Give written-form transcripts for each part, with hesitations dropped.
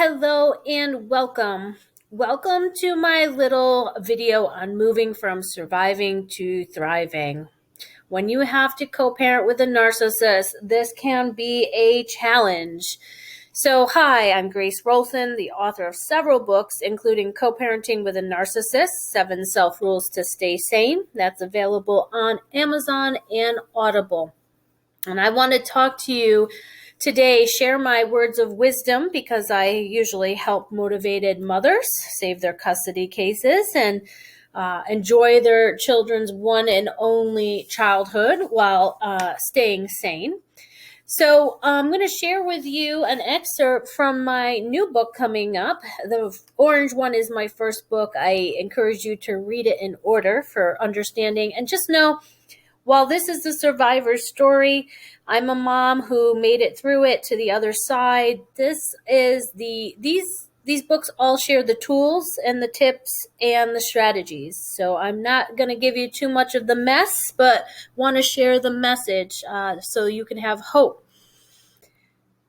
Hello and welcome. Welcome to my little video on moving from surviving to thriving. When you have to co-parent with a narcissist, this can be a challenge. So, hi, I'm Grace Wroldson, the author of several books, including Co-Parenting with a Narcissist, 7 Self-Rules to Stay Sane. That's available on Amazon and Audible. And I want to talk to you today, share my words of wisdom, because I usually help motivated mothers save their custody cases and enjoy their children's one and only childhood while staying sane. So I'm going to share with you an excerpt from my new book coming up. The orange one is my first book. I encourage you to read it in order for understanding, and just know, while this is the survivor's story, I'm a mom who made it through it to the other side. These books all share the tools and the tips and the strategies. So I'm not going to give you too much of the mess, but want to share the message so you can have hope.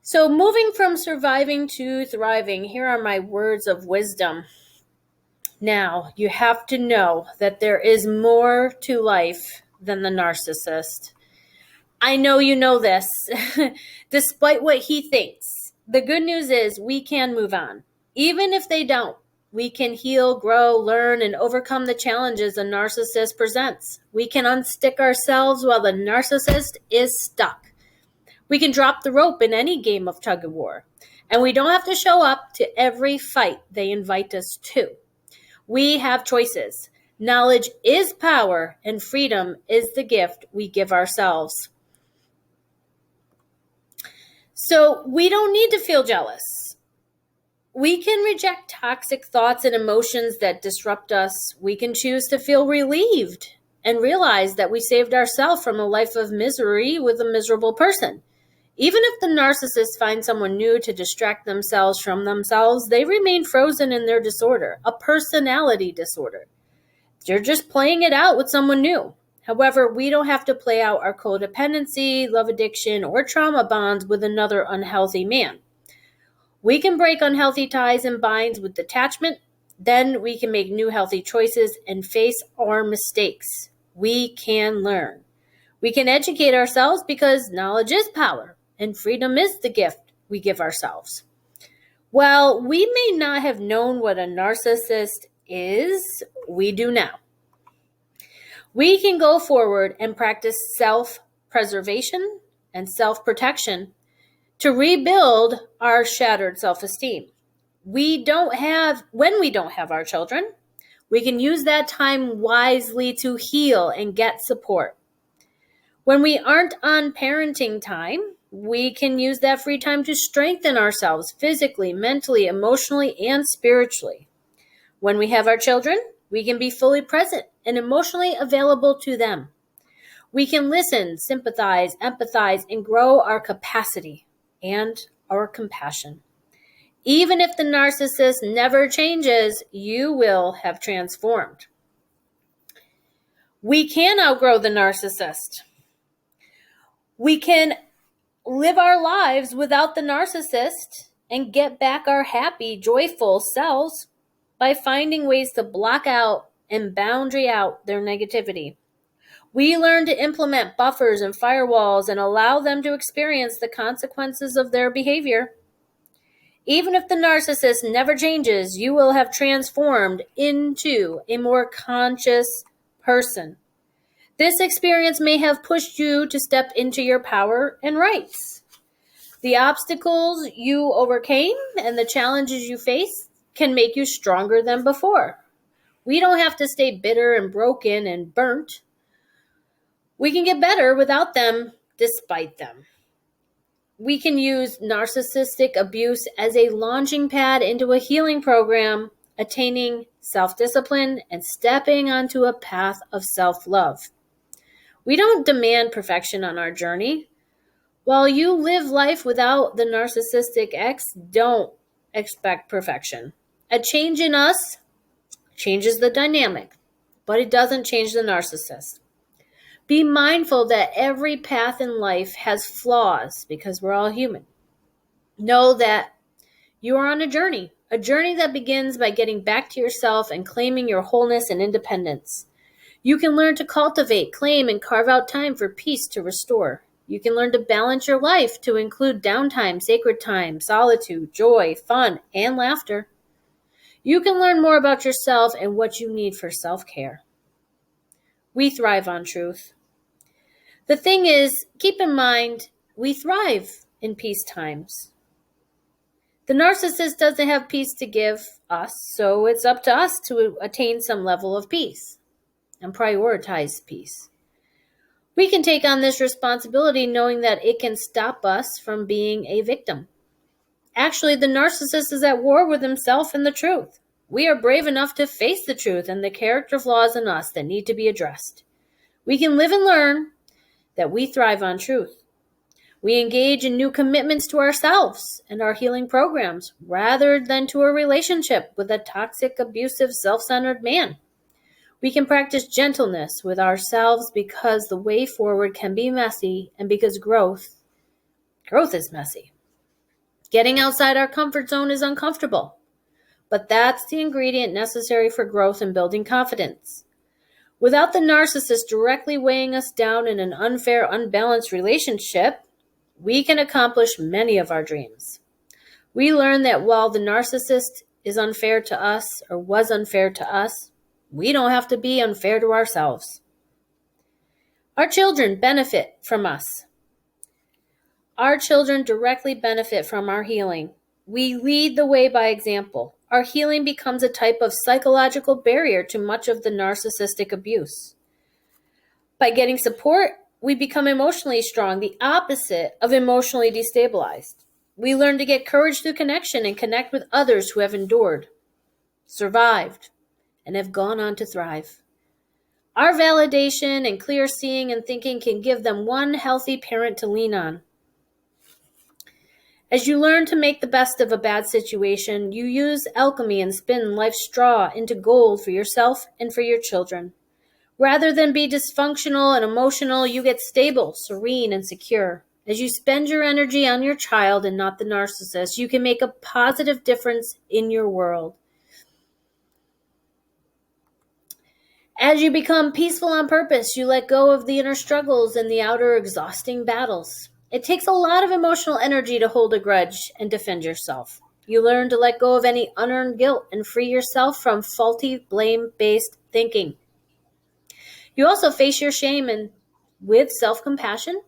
So moving from surviving to thriving, here are my words of wisdom. Now, you have to know that there is more to life than the narcissist. I know you know this, despite what he thinks. The good news is we can move on. Even if they don't, we can heal, grow, learn, and overcome the challenges a narcissist presents. We can unstick ourselves while the narcissist is stuck. We can drop the rope in any game of tug of war, and we don't have to show up to every fight they invite us to. We have choices. Knowledge is power, and freedom is the gift we give ourselves. So we don't need to feel jealous. We can reject toxic thoughts and emotions that disrupt us. We can choose to feel relieved and realize that we saved ourselves from a life of misery with a miserable person. Even if the narcissist finds someone new to distract themselves from themselves, they remain frozen in their disorder, a personality disorder. They're just playing it out with someone new. However, we don't have to play out our codependency, love addiction, or trauma bonds with another unhealthy man. We can break unhealthy ties and binds with detachment. Then we can make new healthy choices and face our mistakes. We can learn. We can educate ourselves because knowledge is power and freedom is the gift we give ourselves. Well, we may not have known what a narcissist is, we do now. We can go forward and practice self-preservation and self-protection to rebuild our shattered self-esteem. When we don't have our children, we can use that time wisely to heal and get support. When we aren't on parenting time, we can use that free time to strengthen ourselves physically, mentally, emotionally, and spiritually. When we have our children, we can be fully present and emotionally available to them. We can listen, sympathize, empathize, and grow our capacity and our compassion. Even if the narcissist never changes, you will have transformed. We can outgrow the narcissist. We can live our lives without the narcissist and get back our happy, joyful selves by finding ways to block out and boundary out their negativity. We learn to implement buffers and firewalls and allow them to experience the consequences of their behavior. Even if the narcissist never changes, you will have transformed into a more conscious person. This experience may have pushed you to step into your power and rights. The obstacles you overcame and the challenges you face can make you stronger than before. We don't have to stay bitter and broken and burnt. We can get better without them, despite them. We can use narcissistic abuse as a launching pad into a healing program, attaining self-discipline and stepping onto a path of self-love. We don't demand perfection on our journey. While you live life without the narcissistic ex, don't expect perfection. A change in us changes the dynamic, but it doesn't change the narcissist. Be mindful that every path in life has flaws because we're all human. Know that You are on a journey that begins by getting back to yourself and claiming your wholeness and independence. You can learn to cultivate, claim, and carve out time for peace to restore. You can learn to balance your life to include downtime, sacred time, solitude, joy, fun, and laughter. You can learn more about yourself and what you need for self-care. We thrive on truth. The thing is, keep in mind, we thrive in peace times. The narcissist doesn't have peace to give us, so it's up to us to attain some level of peace and prioritize peace. We can take on this responsibility knowing that it can stop us from being a victim. Actually, the narcissist is at war with himself and the truth. We are brave enough to face the truth and the character flaws in us that need to be addressed. We can live and learn that we thrive on truth. We engage in new commitments to ourselves and our healing programs rather than to a relationship with a toxic, abusive, self-centered man. We can practice gentleness with ourselves because the way forward can be messy and because growth is messy. Getting outside our comfort zone is uncomfortable, but that's the ingredient necessary for growth and building confidence. Without the narcissist directly weighing us down in an unfair, unbalanced relationship, we can accomplish many of our dreams. We learn that while the narcissist is unfair to us or was unfair to us, we don't have to be unfair to ourselves. Our children benefit from us. Our children directly benefit from our healing. We lead the way by example. Our healing becomes a type of psychological barrier to much of the narcissistic abuse. By getting support, we become emotionally strong, the opposite of emotionally destabilized. We learn to get courage through connection and connect with others who have endured, survived, and have gone on to thrive. Our validation and clear seeing and thinking can give them one healthy parent to lean on. As you learn to make the best of a bad situation, you use alchemy and spin life's straw into gold for yourself and for your children. Rather than be dysfunctional and emotional, you get stable, serene, and secure. As you spend your energy on your child and not the narcissist, you can make a positive difference in your world. As you become peaceful on purpose, you let go of the inner struggles and the outer exhausting battles. It takes a lot of emotional energy to hold a grudge and defend yourself. You learn to let go of any unearned guilt and free yourself from faulty, blame-based thinking. You also face your shame and with self-compassion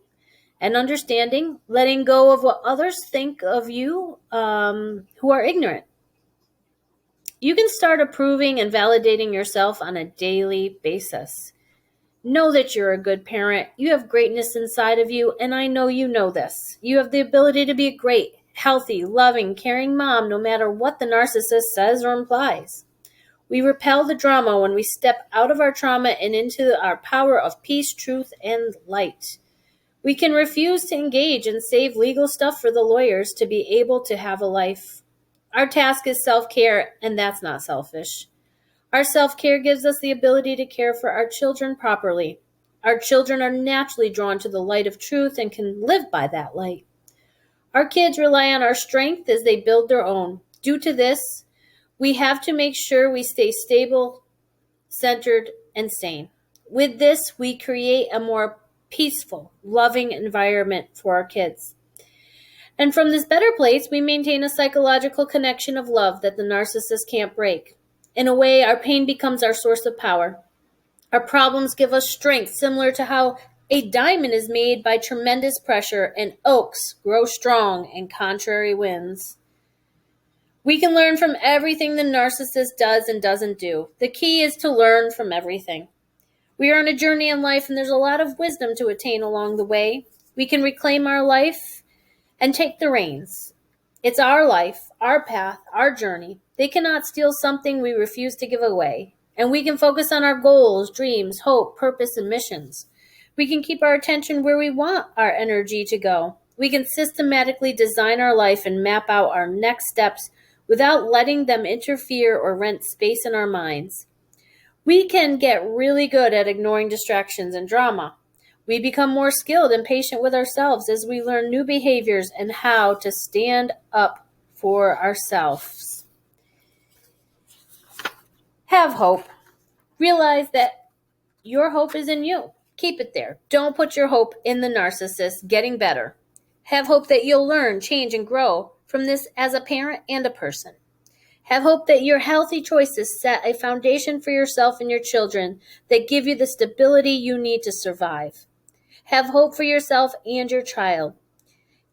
and understanding, letting go of what others think of you who are ignorant. You can start approving and validating yourself on a daily basis. Know that you're a good parent. You have greatness inside of you, and I know you know this. You have the ability to be a great, healthy, loving, caring mom no matter what the narcissist says or implies. We repel the drama when we step out of our trauma and into our power of peace, truth, and light. We can refuse to engage and save legal stuff for the lawyers to be able to have a life. Our task is self-care, and that's not selfish. Our self-care gives us the ability to care for our children properly. Our children are naturally drawn to the light of truth and can live by that light. Our kids rely on our strength as they build their own. Due to this, we have to make sure we stay stable, centered, and sane. With this, we create a more peaceful, loving environment for our kids. And from this better place, we maintain a psychological connection of love that the narcissist can't break. In a way, our pain becomes our source of power. Our problems give us strength, similar to how a diamond is made by tremendous pressure and oaks grow strong in contrary winds. We can learn from everything the narcissist does and doesn't do. The key is to learn from everything. We are on a journey in life, and there's a lot of wisdom to attain along the way. We can reclaim our life and take the reins. It's our life, our path, our journey. They cannot steal something we refuse to give away. And we can focus on our goals, dreams, hope, purpose, and missions. We can keep our attention where we want our energy to go. We can systematically design our life and map out our next steps without letting them interfere or rent space in our minds. We can get really good at ignoring distractions and drama. We become more skilled and patient with ourselves as we learn new behaviors and how to stand up for ourselves. Have hope. Realize that your hope is in you. Keep it there. Don't put your hope in the narcissist getting better. Have hope that you'll learn, change, and grow from this as a parent and a person. Have hope that your healthy choices set a foundation for yourself and your children that give you the stability you need to survive. Have hope for yourself and your child.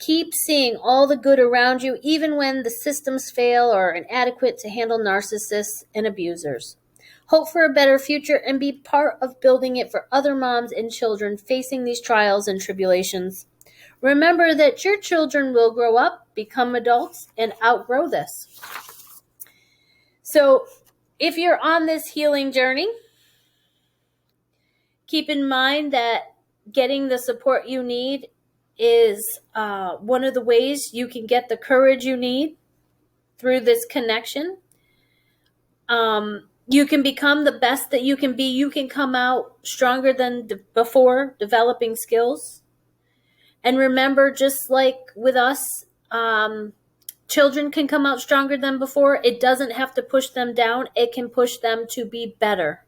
Keep seeing all the good around you, even when the systems fail or are inadequate to handle narcissists and abusers. Hope for a better future and be part of building it for other moms and children facing these trials and tribulations. Remember that your children will grow up, become adults, and outgrow this. So, if you're on this healing journey, keep in mind that getting the support you need is one of the ways you can get the courage you need through this connection. You can become the best that you can be. You can come out stronger than before, developing skills. And remember, just like with us, children can come out stronger than before. It doesn't have to push them down. It can push them to be better.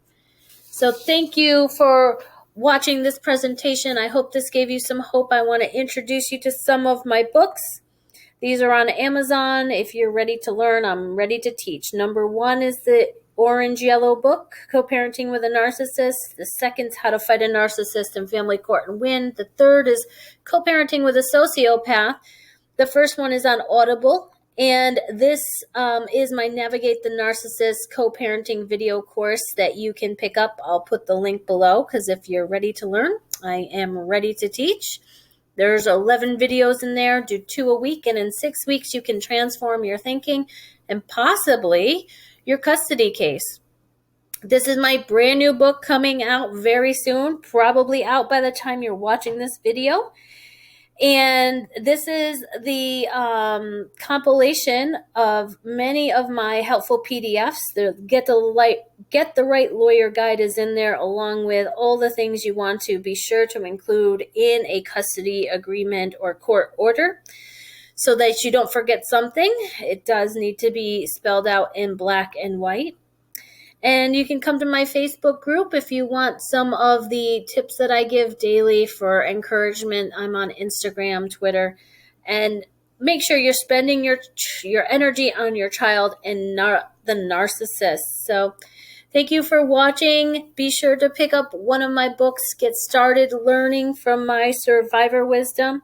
So thank you for watching this presentation. I hope this gave you some hope. I want to introduce you to some of my books. These are on Amazon. If you're ready to learn, I'm ready to teach. Number 1 is the orange-yellow book, Co-Parenting with a Narcissist. The second is How to Fight a Narcissist in Family Court and Win. The third is Co-Parenting with a Sociopath. The first one is on Audible. And this is my Navigate the Narcissist co-parenting video course that you can pick up. I'll put the link below because if you're ready to learn, I am ready to teach. There's 11 videos in there. Do 2 a week, and in 6 weeks you can transform your thinking and possibly your custody case. This is my brand new book coming out very soon, probably out by the time you're watching this video. And this is the compilation of many of my helpful PDFs. The Get the Right Lawyer Guide is in there, along with all the things you want to be sure to include in a custody agreement or court order, so that you don't forget something. It does need to be spelled out in black and white. And you can come to my Facebook group if you want some of the tips that I give daily for encouragement. I'm on Instagram, Twitter, and make sure you're spending your energy on your child and not the narcissist. So thank you for watching. Be sure to pick up one of my books, get started learning from my survivor wisdom,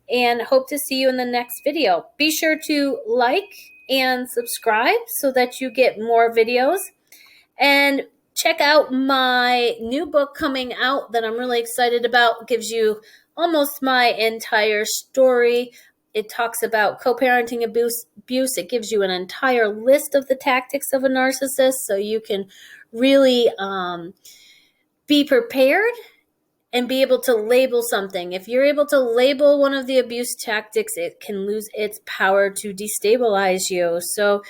and hope to see you in the next video. Be sure to like and subscribe so that you get more videos. And check out my new book coming out that I'm really excited about. It gives you almost my entire story. It talks about co-parenting abuse. It gives you an entire list of the tactics of a narcissist, so you can really be prepared and be able to label something. If you're able to label one of the abuse tactics, it can lose its power to destabilize you. So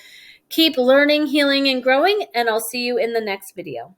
keep learning, healing, and growing, and I'll see you in the next video.